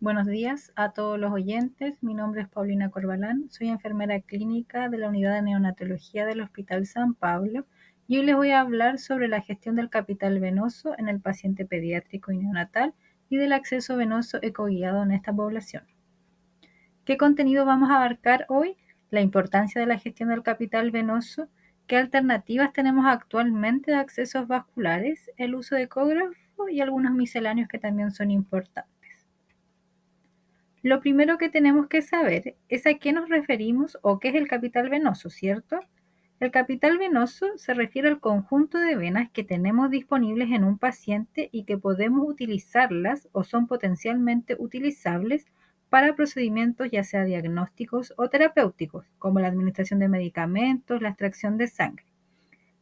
Buenos días a todos los oyentes. Mi nombre es Paulina Corbalán. Soy enfermera clínica de la unidad de neonatología del Hospital San Pablo y hoy les voy a hablar sobre la gestión del capital venoso en el paciente pediátrico y neonatal y del acceso venoso ecoguiado en esta población. ¿Qué contenido vamos a abarcar hoy? La importancia de la gestión del capital venoso, qué alternativas tenemos actualmente de accesos vasculares, el uso de ecógrafo y algunos misceláneos que también son importantes. Lo primero que tenemos que saber es a qué nos referimos o qué es el capital venoso, ¿cierto? El capital venoso se refiere al conjunto de venas que tenemos disponibles en un paciente y que podemos utilizarlas o son potencialmente utilizables para procedimientos ya sea diagnósticos o terapéuticos, como la administración de medicamentos, la extracción de sangre.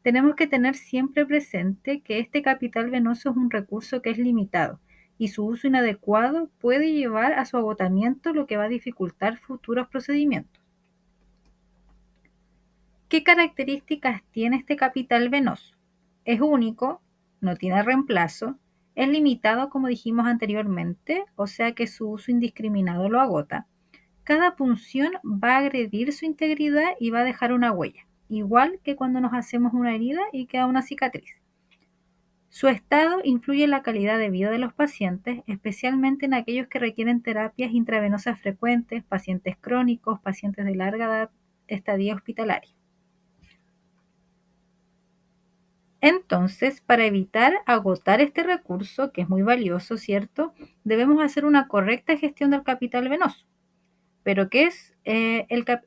Tenemos que tener siempre presente que este capital venoso es un recurso que es limitado y su uso inadecuado puede llevar a su agotamiento, lo que va a dificultar futuros procedimientos. ¿Qué características tiene este capital venoso? Es único, no tiene reemplazo, es limitado como dijimos anteriormente, o sea que su uso indiscriminado lo agota. Cada punción va a agredir su integridad y va a dejar una huella, igual que cuando nos hacemos una herida y queda una cicatriz. Su estado influye en la calidad de vida de los pacientes, especialmente en aquellos que requieren terapias intravenosas frecuentes, pacientes crónicos, pacientes de larga estadía hospitalaria. Entonces, para evitar agotar este recurso, que es muy valioso, ¿cierto? Debemos hacer una correcta gestión del capital venoso. ¿Pero qué es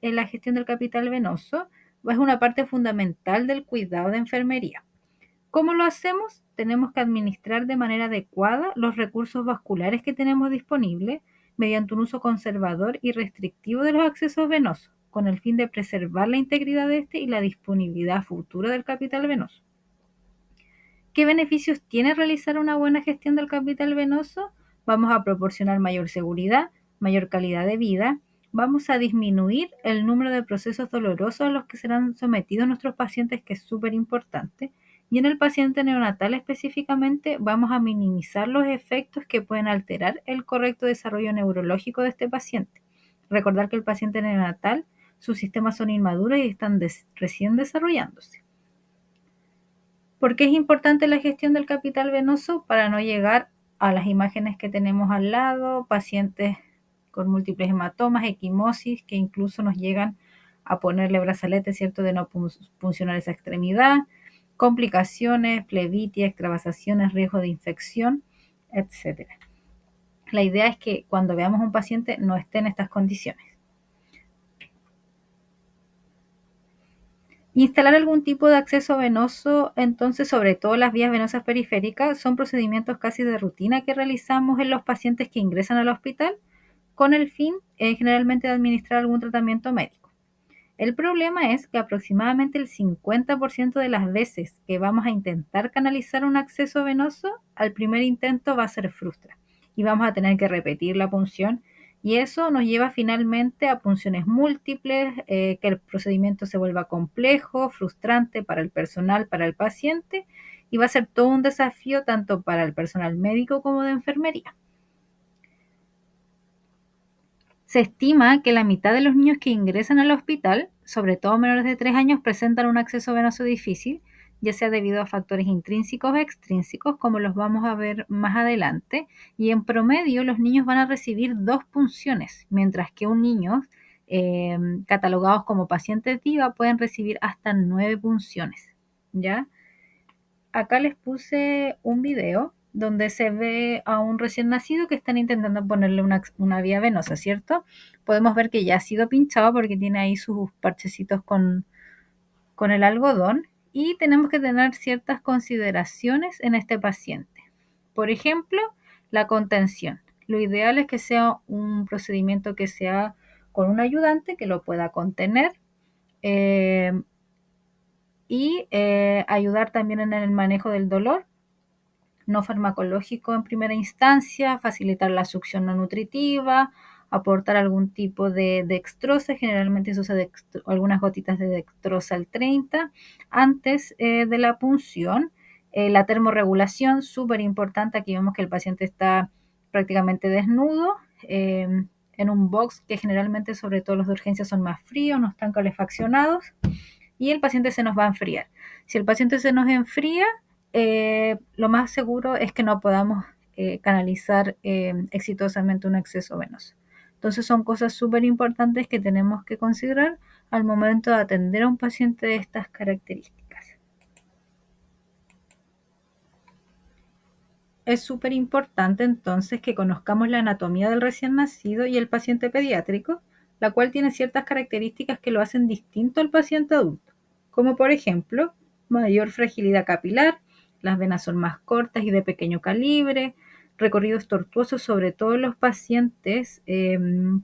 la gestión del capital venoso? Es una parte fundamental del cuidado de enfermería. ¿Cómo lo hacemos? Tenemos que administrar de manera adecuada los recursos vasculares que tenemos disponibles mediante un uso conservador y restrictivo de los accesos venosos, con el fin de preservar la integridad de este y la disponibilidad futura del capital venoso. ¿Qué beneficios tiene realizar una buena gestión del capital venoso? Vamos a proporcionar mayor seguridad, mayor calidad de vida, vamos a disminuir el número de procesos dolorosos a los que serán sometidos nuestros pacientes, que es súper importante, y en el paciente neonatal específicamente vamos a minimizar los efectos que pueden alterar el correcto desarrollo neurológico de este paciente. Recordar que el paciente neonatal, sus sistemas son inmaduros y están recién desarrollándose. ¿Por qué es importante la gestión del capital venoso? Para no llegar a las imágenes que tenemos al lado, pacientes con múltiples hematomas, equimosis, que incluso nos llegan a ponerle brazaletes, ¿cierto?, de no puncionar esa extremidad, complicaciones, flebitis, extravasaciones, riesgo de infección, etc. La idea es que cuando veamos un paciente no esté en estas condiciones. Instalar algún tipo de acceso venoso, entonces, sobre todo las vías venosas periféricas, son procedimientos casi de rutina que realizamos en los pacientes que ingresan al hospital con el fin generalmente de administrar algún tratamiento médico. El problema es que aproximadamente el 50% de las veces que vamos a intentar canalizar un acceso venoso, al primer intento va a ser frustra y vamos a tener que repetir la punción y eso nos lleva finalmente a punciones múltiples, que el procedimiento se vuelva complejo, frustrante para el personal, para el paciente y va a ser todo un desafío tanto para el personal médico como de enfermería. Se estima que la mitad de los niños que ingresan al hospital, sobre todo menores de 3 años, presentan un acceso venoso difícil, ya sea debido a factores intrínsecos o extrínsecos, como los vamos a ver más adelante, y en promedio los niños van a recibir 2 punciones, mientras que un niño catalogados como pacientes DIVA pueden recibir hasta 9 punciones, ¿ya? Acá les puse un video donde se ve a un recién nacido que están intentando ponerle una vía venosa, ¿cierto? Podemos ver que ya ha sido pinchado porque tiene ahí sus parchecitos con el algodón y tenemos que tener ciertas consideraciones en este paciente. Por ejemplo, la contención. Lo ideal es que sea un procedimiento que sea con un ayudante que lo pueda contener. Ayudar también en el manejo del dolor no farmacológico en primera instancia, facilitar la succión no nutritiva, aportar algún tipo de dextrosa, generalmente se usa algunas gotitas de dextrosa al 30 antes de la punción. La termorregulación, súper importante, aquí vemos que el paciente está prácticamente desnudo, en un box que generalmente, sobre todo los de urgencia, son más fríos, no están calefaccionados y el paciente se nos va a enfriar. Si el paciente se nos enfría, lo más seguro es que no podamos canalizar exitosamente un acceso venoso. Entonces son cosas súper importantes que tenemos que considerar al momento de atender a un paciente de estas características. Es súper importante entonces que conozcamos la anatomía del recién nacido y el paciente pediátrico, la cual tiene ciertas características que lo hacen distinto al paciente adulto, como por ejemplo mayor fragilidad capilar, las venas son más cortas y de pequeño calibre, recorridos tortuosos, sobre todo en los pacientes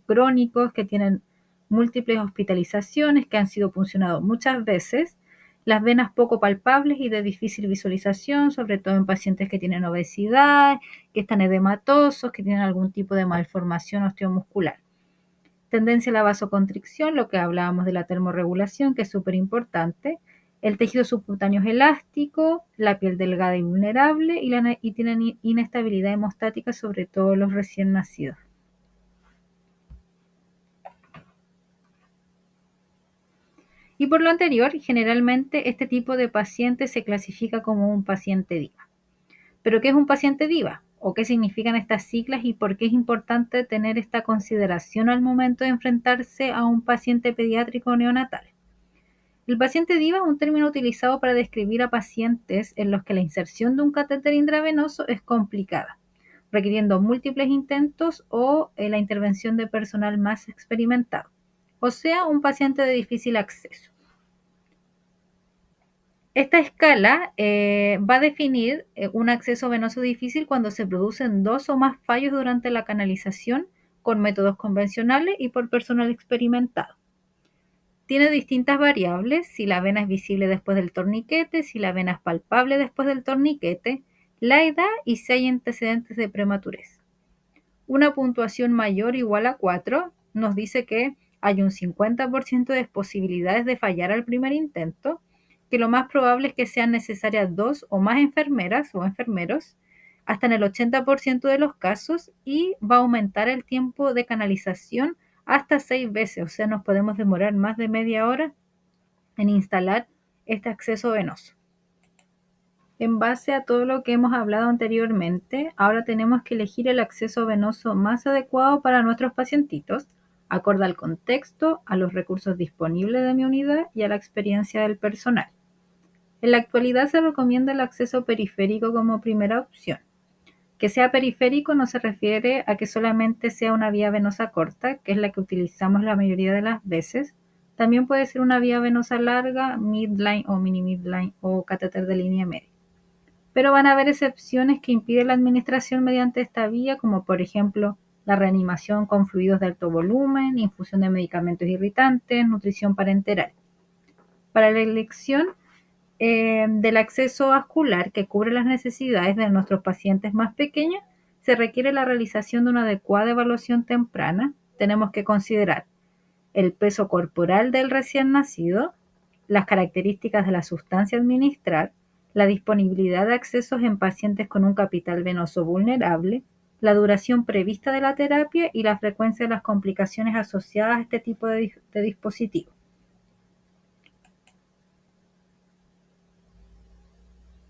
crónicos que tienen múltiples hospitalizaciones, que han sido puncionados muchas veces, las venas poco palpables y de difícil visualización, sobre todo en pacientes que tienen obesidad, que están edematosos, que tienen algún tipo de malformación osteomuscular. Tendencia a la vasoconstricción, lo que hablábamos de la termorregulación, que es súper importante. El tejido subcutáneo es elástico, la piel delgada y vulnerable y tienen inestabilidad hemostática, sobre todo los recién nacidos. Y por lo anterior, generalmente este tipo de paciente se clasifica como un paciente DIVA. ¿Pero qué es un paciente DIVA? ¿O qué significan estas siglas y por qué es importante tener esta consideración al momento de enfrentarse a un paciente pediátrico o neonatal? El paciente DIVA es un término utilizado para describir a pacientes en los que la inserción de un catéter intravenoso es complicada, requiriendo múltiples intentos o la intervención de personal más experimentado, o sea, un paciente de difícil acceso. Esta escala va a definir un acceso venoso difícil cuando se producen dos o más fallos durante la canalización con métodos convencionales y por personal experimentado. Tiene distintas variables: si la vena es visible después del torniquete, si la vena es palpable después del torniquete, la edad y si hay antecedentes de prematurez. Una puntuación mayor o igual a 4 nos dice que hay un 50% de posibilidades de fallar al primer intento, que lo más probable es que sean necesarias 2 o más enfermeras o enfermeros, hasta en el 80% de los casos, y va a aumentar el tiempo de canalización hasta 6 veces, o sea, nos podemos demorar más de media hora en instalar este acceso venoso. En base a todo lo que hemos hablado anteriormente, ahora tenemos que elegir el acceso venoso más adecuado para nuestros pacientitos, acorde al contexto, a los recursos disponibles de mi unidad y a la experiencia del personal. En la actualidad se recomienda el acceso periférico como primera opción. Que sea periférico no se refiere a que solamente sea una vía venosa corta, que es la que utilizamos la mayoría de las veces. También puede ser una vía venosa larga, midline o mini midline o catéter de línea media. Pero van a haber excepciones que impiden la administración mediante esta vía, como por ejemplo la reanimación con fluidos de alto volumen, infusión de medicamentos irritantes, nutrición parenteral. Para la elección del acceso vascular que cubre las necesidades de nuestros pacientes más pequeños, se requiere la realización de una adecuada evaluación temprana. Tenemos que considerar el peso corporal del recién nacido, las características de la sustancia a administrar, la disponibilidad de accesos en pacientes con un capital venoso vulnerable, la duración prevista de la terapia y la frecuencia de las complicaciones asociadas a este tipo de dispositivo.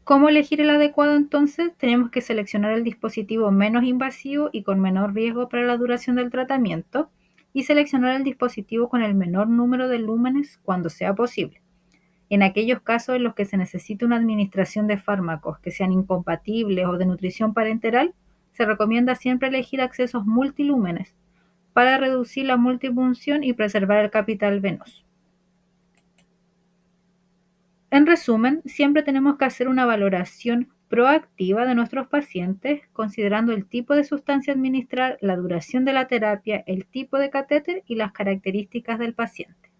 ¿Cómo elegir el adecuado entonces? Tenemos que seleccionar el dispositivo menos invasivo y con menor riesgo para la duración del tratamiento, y seleccionar el dispositivo con el menor número de lúmenes cuando sea posible. En aquellos casos en los que se necesita una administración de fármacos que sean incompatibles o de nutrición parenteral, se recomienda siempre elegir accesos multilúmenes para reducir la multipunción y preservar el capital venoso. En resumen, siempre tenemos que hacer una valoración proactiva de nuestros pacientes, considerando el tipo de sustancia a administrar, la duración de la terapia, el tipo de catéter y las características del paciente.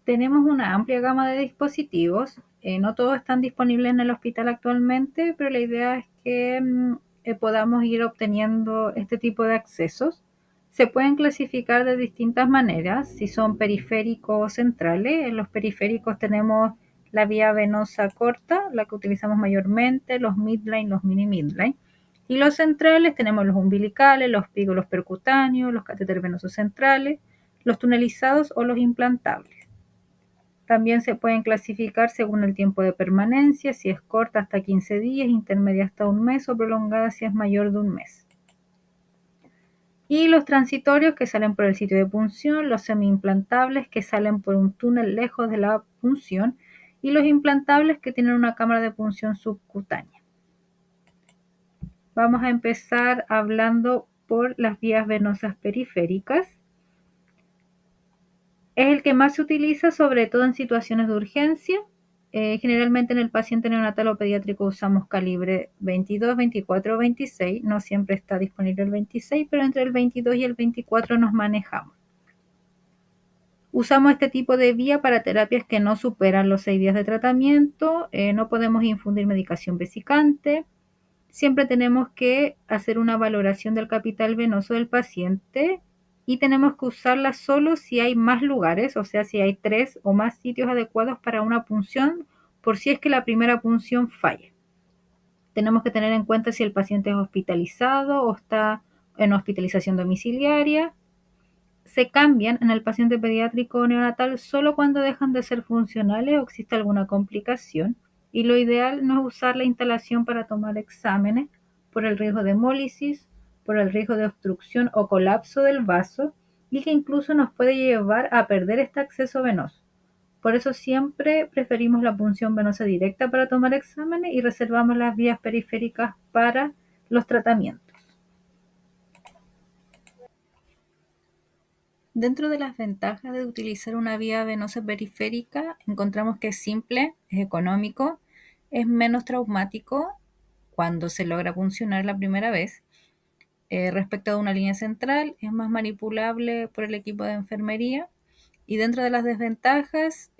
Tenemos una amplia gama de dispositivos, no todos están disponibles en el hospital actualmente, pero la idea es que podamos ir obteniendo este tipo de accesos. Se pueden clasificar de distintas maneras, si son periféricos o centrales. En los periféricos tenemos la vía venosa corta, la que utilizamos mayormente, los midline, los mini midline. Y los centrales tenemos los umbilicales, los pígolos percutáneos, los catéteres venosos centrales, los tunelizados o los implantables. También se pueden clasificar según el tiempo de permanencia, si es corta hasta 15 días, intermedia hasta un mes o prolongada si es mayor de un mes. Y los transitorios que salen por el sitio de punción, los semi-implantables que salen por un túnel lejos de la punción y los implantables que tienen una cámara de punción subcutánea. Vamos a empezar hablando por las vías venosas periféricas. Es el que más se utiliza, sobre todo en situaciones de urgencia. Generalmente en el paciente neonatal o pediátrico usamos calibre 22, 24 o 26. No siempre está disponible el 26, pero entre el 22 y el 24 nos manejamos. Usamos este tipo de vía para terapias que no superan los 6 días de tratamiento. No podemos infundir medicación vesicante. Siempre tenemos que hacer una valoración del capital venoso del paciente y tenemos que usarla solo si hay más lugares, o sea, si hay 3 o más sitios adecuados para una punción, por si es que la primera punción falla. Tenemos que tener en cuenta si el paciente es hospitalizado o está en hospitalización domiciliaria. Se cambian en el paciente pediátrico o neonatal solo cuando dejan de ser funcionales o existe alguna complicación, y lo ideal no es usar la instalación para tomar exámenes por el riesgo de hemólisis, por el riesgo de obstrucción o colapso del vaso, y que incluso nos puede llevar a perder este acceso venoso. Por eso siempre preferimos la punción venosa directa para tomar exámenes y reservamos las vías periféricas para los tratamientos. Dentro de las ventajas de utilizar una vía venosa periférica, encontramos que es simple, es económico, es menos traumático cuando se logra funcionar la primera vez. Respecto a una línea central, es más manipulable por el equipo de enfermería. Y dentro de las desventajas,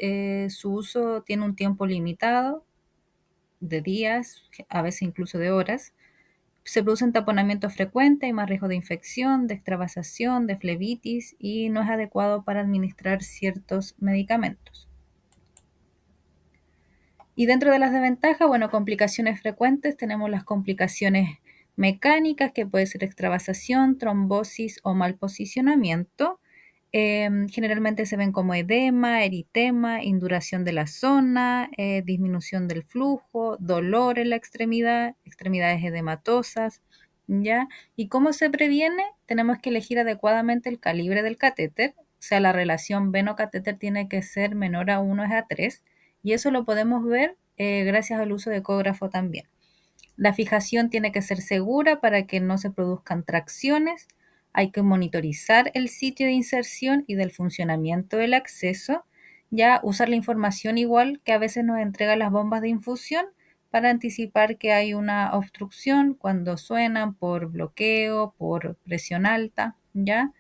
su uso tiene un tiempo limitado, de días, a veces incluso de horas. Se producen taponamientos frecuentes, hay más riesgo de infección, de extravasación, de flebitis y no es adecuado para administrar ciertos medicamentos. Y dentro de las desventajas, bueno, complicaciones frecuentes, tenemos las complicaciones mecánicas, que puede ser extravasación, trombosis o mal posicionamiento. Generalmente se ven como edema, eritema, induración de la zona, disminución del flujo, dolor en la extremidad, extremidades edematosas, ¿ya? ¿Y cómo se previene? Tenemos que elegir adecuadamente el calibre del catéter, o sea, la relación veno-catéter tiene que ser menor a 1:3, y eso lo podemos ver gracias al uso de ecógrafo también. La fijación tiene que ser segura para que no se produzcan tracciones. Hay que monitorizar el sitio de inserción y del funcionamiento del acceso. Ya usar la información igual que a veces nos entregan las bombas de infusión para anticipar que hay una obstrucción cuando suenan por bloqueo, por presión alta, ¿ya?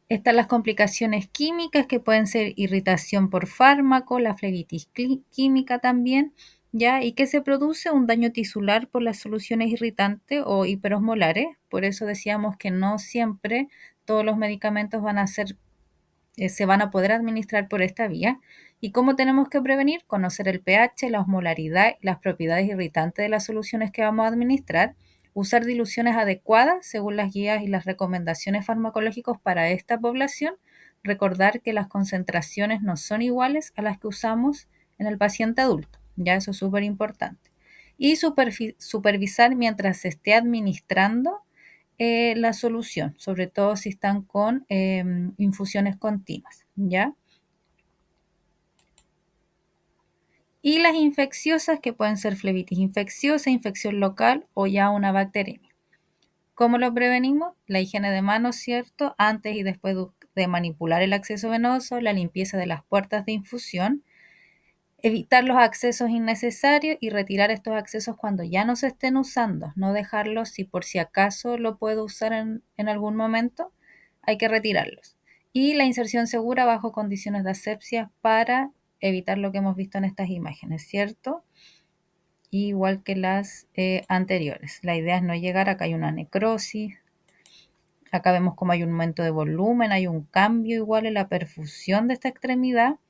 Están las complicaciones químicas que pueden ser irritación por fármaco, la flebitis química también, ¿ya? ¿Y qué se produce? Un daño tisular por las soluciones irritantes o hiperosmolares. Por eso decíamos que no siempre todos los medicamentos se van a poder administrar por esta vía. ¿Y cómo tenemos que prevenir? Conocer el pH, la osmolaridad y las propiedades irritantes de las soluciones que vamos a administrar. Usar diluciones adecuadas según las guías y las recomendaciones farmacológicas para esta población. Recordar que las concentraciones no son iguales a las que usamos en el paciente adulto. Ya eso es súper importante. Y supervisar mientras se esté administrando la solución, sobre todo si están con infusiones continuas, ¿ya? Y las infecciosas, que pueden ser flebitis infecciosa, infección local o ya una bacteremia. ¿Cómo lo prevenimos? La higiene de manos, ¿cierto? Antes y después de manipular el acceso venoso, la limpieza de las puertas de infusión, evitar los accesos innecesarios y retirar estos accesos cuando ya no se estén usando, no dejarlos si por si acaso lo puedo usar en algún momento, hay que retirarlos. Y la inserción segura bajo condiciones de asepsia para evitar lo que hemos visto en estas imágenes, ¿cierto? Igual que las anteriores. La idea es no llegar, acá hay una necrosis, acá vemos como hay un aumento de volumen, hay un cambio igual en la perfusión de esta extremidad.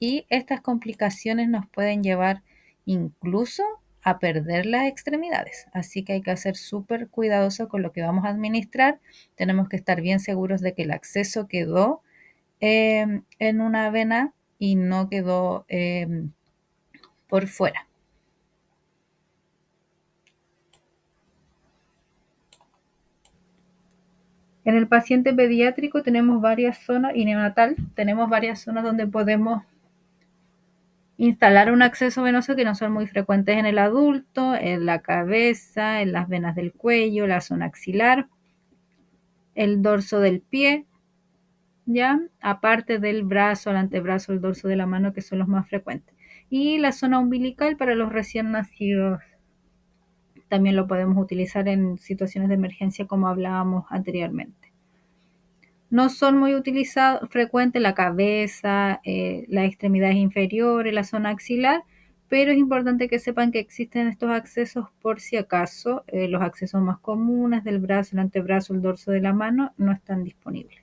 Y estas complicaciones nos pueden llevar incluso a perder las extremidades. Así que hay que ser súper cuidadoso con lo que vamos a administrar. Tenemos que estar bien seguros de que el acceso quedó en una vena y no quedó por fuera. En el paciente pediátrico tenemos varias zonas y neonatal tenemos varias zonas donde podemos instalar un acceso venoso que no son muy frecuentes en el adulto, en la cabeza, en las venas del cuello, la zona axilar, el dorso del pie, ya, aparte del brazo, el antebrazo, el dorso de la mano, que son los más frecuentes. Y la zona umbilical para los recién nacidos. También lo podemos utilizar en situaciones de emergencia como hablábamos anteriormente. No son muy utilizados, frecuentes la cabeza, las extremidades inferiores, la zona axilar, pero es importante que sepan que existen estos accesos por si acaso los accesos más comunes del brazo, el antebrazo, el dorso de la mano no están disponibles.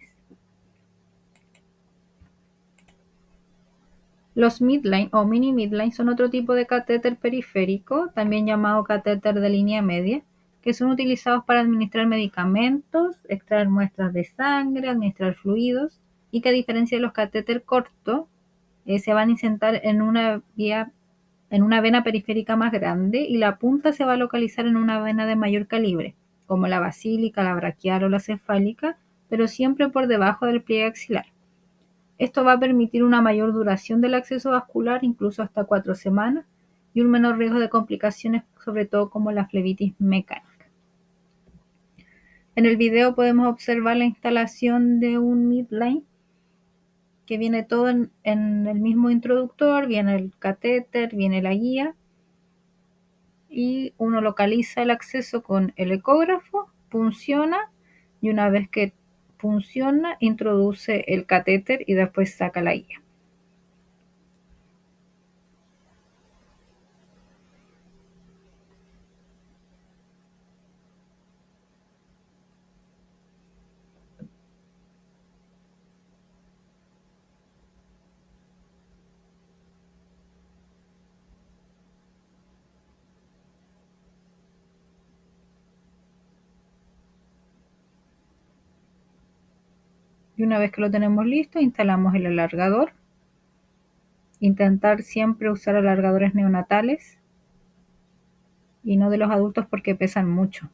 Los midline o mini midline son otro tipo de catéter periférico, también llamado catéter de línea media, que son utilizados para administrar medicamentos, extraer muestras de sangre, administrar fluidos, y que a diferencia de los catéter cortos, se van a insertar en una vena periférica más grande y la punta se va a localizar en una vena de mayor calibre, como la basílica, la braquial o la cefálica, pero siempre por debajo del pliegue axilar. Esto va a permitir una mayor duración del acceso vascular, incluso hasta 4 semanas, y un menor riesgo de complicaciones, sobre todo como la flebitis mecánica. En el video podemos observar la instalación de un midline, que viene todo en el mismo introductor, viene el catéter, viene la guía, y uno localiza el acceso con el ecógrafo, funciona, y una vez que funciona, introduce el catéter y después saca la guía. Y una vez que lo tenemos listo, instalamos el alargador. Intentar siempre usar alargadores neonatales y no de los adultos porque pesan mucho.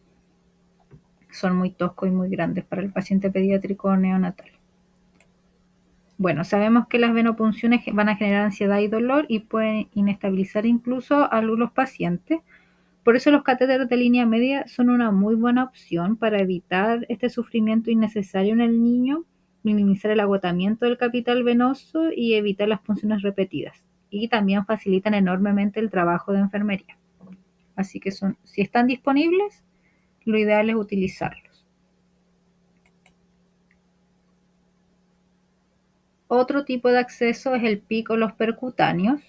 Son muy toscos y muy grandes para el paciente pediátrico o neonatal. Bueno, sabemos que las venopunciones van a generar ansiedad y dolor y pueden inestabilizar incluso a algunos pacientes. Por eso los catéteres de línea media son una muy buena opción para evitar este sufrimiento innecesario en el niño, minimizar el agotamiento del capital venoso y evitar las punciones repetidas. Y también facilitan enormemente el trabajo de enfermería. Así que si están disponibles, lo ideal es utilizarlos. Otro tipo de acceso es el PIC o los percutáneos,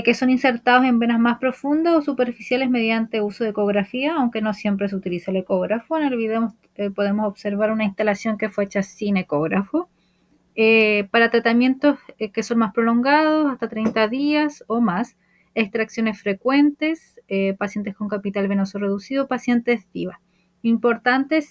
que son insertados en venas más profundas o superficiales mediante uso de ecografía, aunque no siempre se utiliza el ecógrafo. En el video podemos observar una instalación que fue hecha sin ecógrafo. Para tratamientos que son más prolongados, hasta 30 días o más, extracciones frecuentes, pacientes con capital venoso reducido, pacientes DIVA. Importante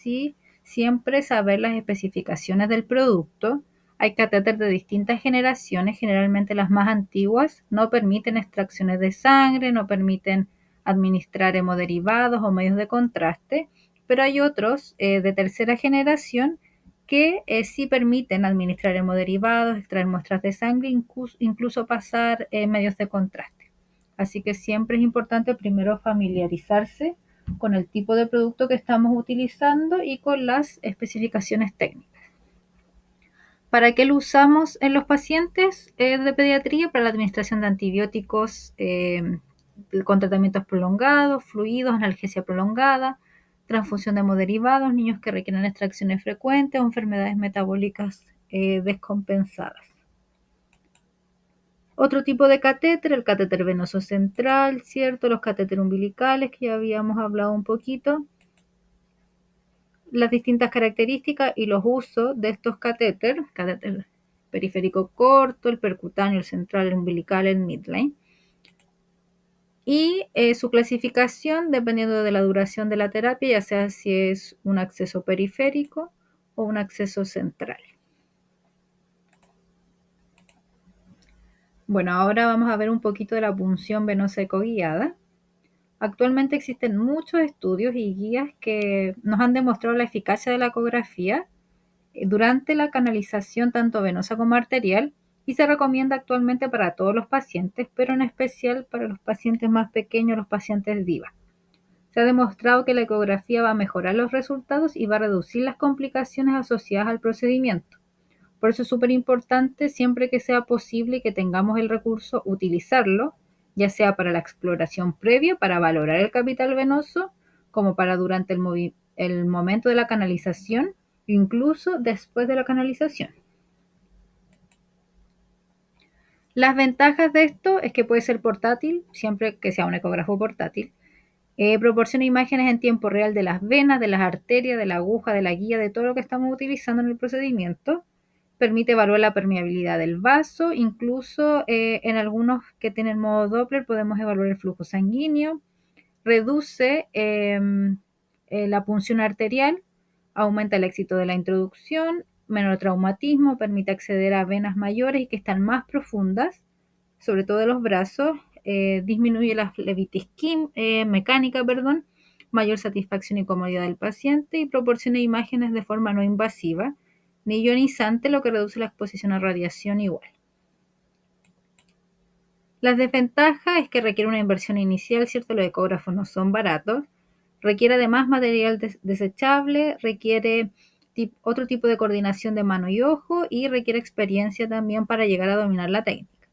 siempre saber las especificaciones del producto. Hay catéteres de distintas generaciones, generalmente las más antiguas no permiten extracciones de sangre, no permiten administrar hemoderivados o medios de contraste, pero hay otros de tercera generación que sí permiten administrar hemoderivados, extraer muestras de sangre, incluso pasar medios de contraste. Así que siempre es importante primero familiarizarse con el tipo de producto que estamos utilizando y con las especificaciones técnicas. ¿Para qué lo usamos en los pacientes de pediatría? Para la administración de antibióticos con tratamientos prolongados, fluidos, analgesia prolongada, transfusión de hemoderivados, niños que requieren extracciones frecuentes o enfermedades metabólicas descompensadas. Otro tipo de catéter, el catéter venoso central, ¿cierto? Los catéteres umbilicales, que ya habíamos hablado un poquito. Las distintas características y los usos de estos catéteres, catéter periférico corto, el percutáneo, el central, el umbilical, el midline. Y su clasificación dependiendo de la duración de la terapia, ya sea si es un acceso periférico o un acceso central. Bueno, ahora vamos a ver un poquito de la punción venosa ecoguiada. Actualmente existen muchos estudios y guías que nos han demostrado la eficacia de la ecografía durante la canalización tanto venosa como arterial y se recomienda actualmente para todos los pacientes, pero en especial para los pacientes más pequeños, los pacientes DIVA. Se ha demostrado que la ecografía va a mejorar los resultados y va a reducir las complicaciones asociadas al procedimiento. Por eso es súper importante siempre que sea posible y que tengamos el recurso utilizarlo, ya sea para la exploración previa, para valorar el capital venoso, como para durante el momento de la canalización, incluso después de la canalización. Las ventajas de esto es que puede ser portátil, siempre que sea un ecógrafo portátil. Proporciona imágenes en tiempo real de las venas, de las arterias, de la aguja, de la guía, de todo lo que estamos utilizando en el procedimiento. Permite evaluar la permeabilidad del vaso, incluso en algunos que tienen modo Doppler podemos evaluar el flujo sanguíneo. Reduce la punción arterial, aumenta el éxito de la introducción, menor traumatismo, permite acceder a venas mayores y que están más profundas, sobre todo de los brazos, disminuye la flebitis mecánica, mayor satisfacción y comodidad del paciente y proporciona imágenes de forma no invasiva ni ionizante, lo que reduce la exposición a radiación igual. Las desventajas es que requiere una inversión inicial, ¿cierto? Los ecógrafos no son baratos. Requiere además material desechable, requiere otro tipo de coordinación de mano y ojo y requiere experiencia también para llegar a dominar la técnica.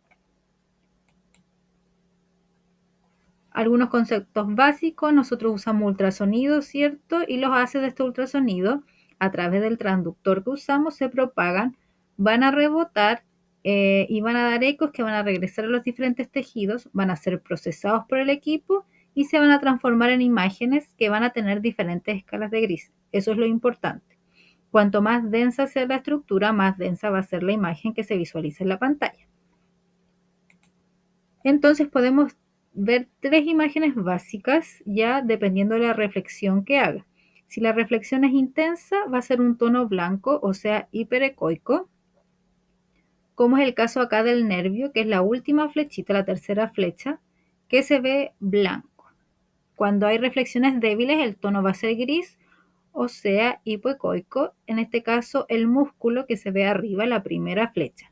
Algunos conceptos básicos, nosotros usamos ultrasonido, ¿cierto? Y los haces de este ultrasonido, a través del transductor que usamos, se propagan, van a rebotar y van a dar ecos que van a regresar a los diferentes tejidos, van a ser procesados por el equipo y se van a transformar en imágenes que van a tener diferentes escalas de gris. Eso es lo importante. Cuanto más densa sea la estructura, más densa va a ser la imagen que se visualiza en la pantalla. Entonces podemos ver tres imágenes básicas ya dependiendo de la reflexión que haga. Si la reflexión es intensa, va a ser un tono blanco, o sea, hiperecoico, como es el caso acá del nervio, que es la última flechita, la tercera flecha, que se ve blanco. Cuando hay reflexiones débiles, el tono va a ser gris, o sea, hipoecoico, en este caso el músculo que se ve arriba, la primera flecha.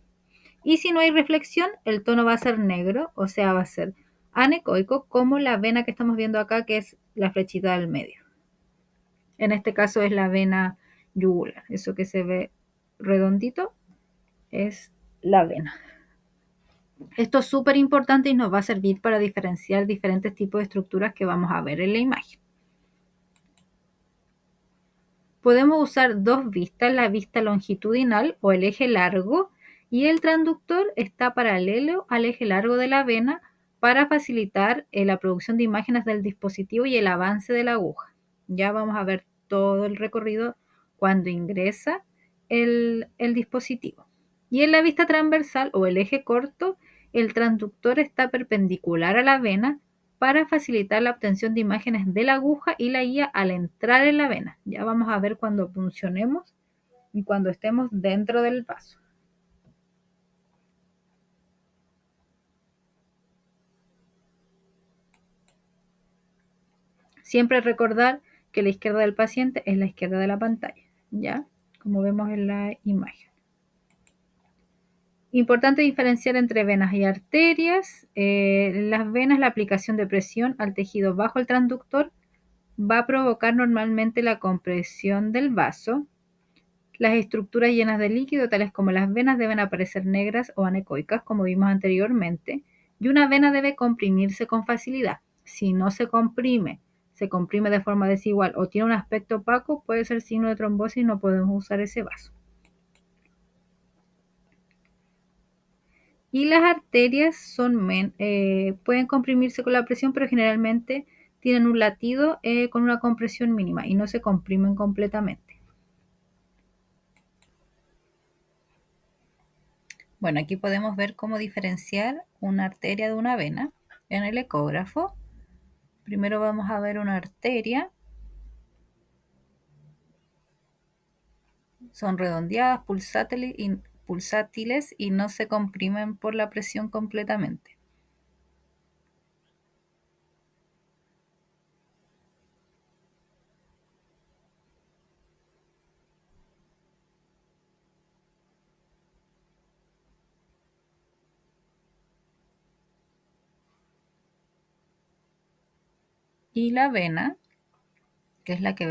Y si no hay reflexión, el tono va a ser negro, o sea, va a ser anecoico, como la vena que estamos viendo acá, que es la flechita del medio. En este caso es la vena yugular. Eso que se ve redondito es la vena. Esto es súper importante y nos va a servir para diferenciar diferentes tipos de estructuras que vamos a ver en la imagen. Podemos usar dos vistas, la vista longitudinal o el eje largo, y el transductor está paralelo al eje largo de la vena para facilitar la producción de imágenes del dispositivo y el avance de la aguja. Ya vamos a ver todo el recorrido cuando ingresa el dispositivo. Y en la vista transversal o el eje corto, el transductor está perpendicular a la vena para facilitar la obtención de imágenes de la aguja y la guía al entrar en la vena. Ya vamos a ver cuando puncionemos y cuando estemos dentro del vaso. Siempre recordar que la izquierda del paciente es la izquierda de la pantalla, ¿ya? Como vemos en la imagen. Importante diferenciar entre venas y arterias. Las venas, la aplicación de presión al tejido bajo el transductor va a provocar normalmente la compresión del vaso. Las estructuras llenas de líquido, tales como las venas, deben aparecer negras o anecoicas, como vimos anteriormente, y una vena debe comprimirse con facilidad. Si no se comprime de forma desigual o tiene un aspecto opaco, puede ser signo de trombosis y no podemos usar ese vaso. Y las arterias pueden comprimirse con la presión, pero generalmente tienen un latido con una compresión mínima y no se comprimen completamente. Bueno, aquí podemos ver cómo diferenciar una arteria de una vena. En el ecógrafo, primero vamos a ver una arteria. Son redondeadas, pulsátiles y no se comprimen por la presión completamente. Y la vena, que es la que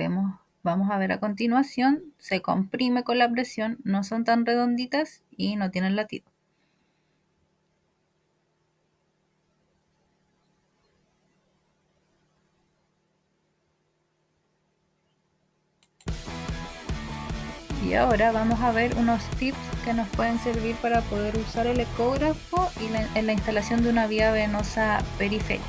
vamos a ver a continuación, se comprime con la presión, no son tan redonditas y no tienen latido. Y ahora vamos a ver unos tips que nos pueden servir para poder usar el ecógrafo en la instalación de una vía venosa periférica.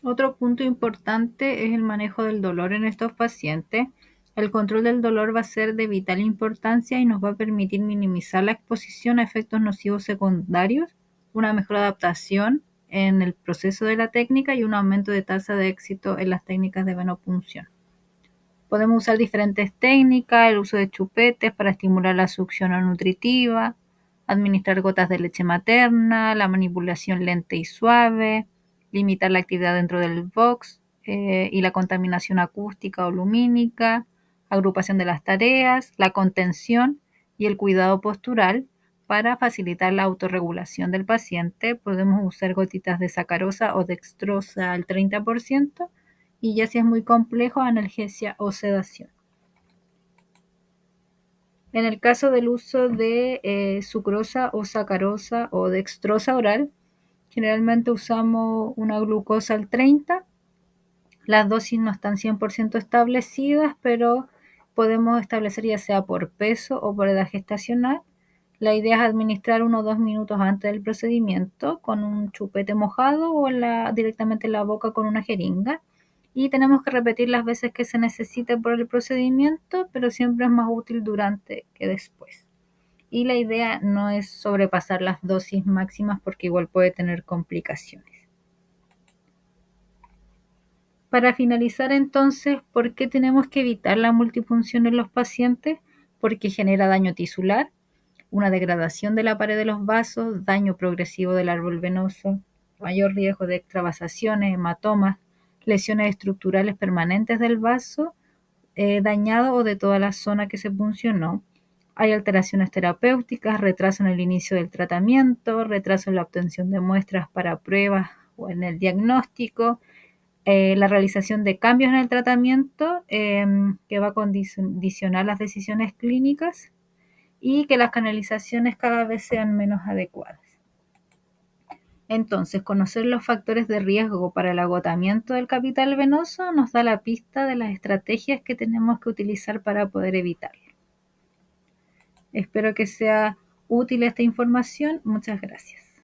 Otro punto importante es el manejo del dolor en estos pacientes. El control del dolor va a ser de vital importancia y nos va a permitir minimizar la exposición a efectos nocivos secundarios, una mejor adaptación en el proceso de la técnica y un aumento de tasa de éxito en las técnicas de venopunción. Podemos usar diferentes técnicas, el uso de chupetes para estimular la succión no nutritiva, administrar gotas de leche materna, la manipulación lenta y suave, limitar la actividad dentro del box y la contaminación acústica o lumínica, agrupación de las tareas, la contención y el cuidado postural. Para facilitar la autorregulación del paciente, podemos usar gotitas de sacarosa o dextrosa al 30% y ya si es muy complejo, analgesia o sedación. En el caso del uso de sucrosa o sacarosa o dextrosa oral, generalmente usamos una glucosa al 30. Las dosis no están 100% establecidas, pero podemos establecer ya sea por peso o por edad gestacional. La idea es administrar 1 o 2 minutos antes del procedimiento con un chupete mojado o directamente en la boca con una jeringa. Y tenemos que repetir las veces que se necesite por el procedimiento, pero siempre es más útil durante que después. Y la idea no es sobrepasar las dosis máximas porque igual puede tener complicaciones. Para finalizar entonces, ¿por qué tenemos que evitar la multipunción en los pacientes? Porque genera daño tisular, una degradación de la pared de los vasos, daño progresivo del árbol venoso, mayor riesgo de extravasaciones, hematomas, lesiones estructurales permanentes del vaso dañado o de toda la zona que se puncionó. Hay alteraciones terapéuticas, retraso en el inicio del tratamiento, retraso en la obtención de muestras para pruebas o en el diagnóstico, la realización de cambios en el tratamiento que va a condicionar las decisiones clínicas y que las canalizaciones cada vez sean menos adecuadas. Entonces, conocer los factores de riesgo para el agotamiento del capital venoso nos da la pista de las estrategias que tenemos que utilizar para poder evitarlo. Espero que sea útil esta información. Muchas gracias.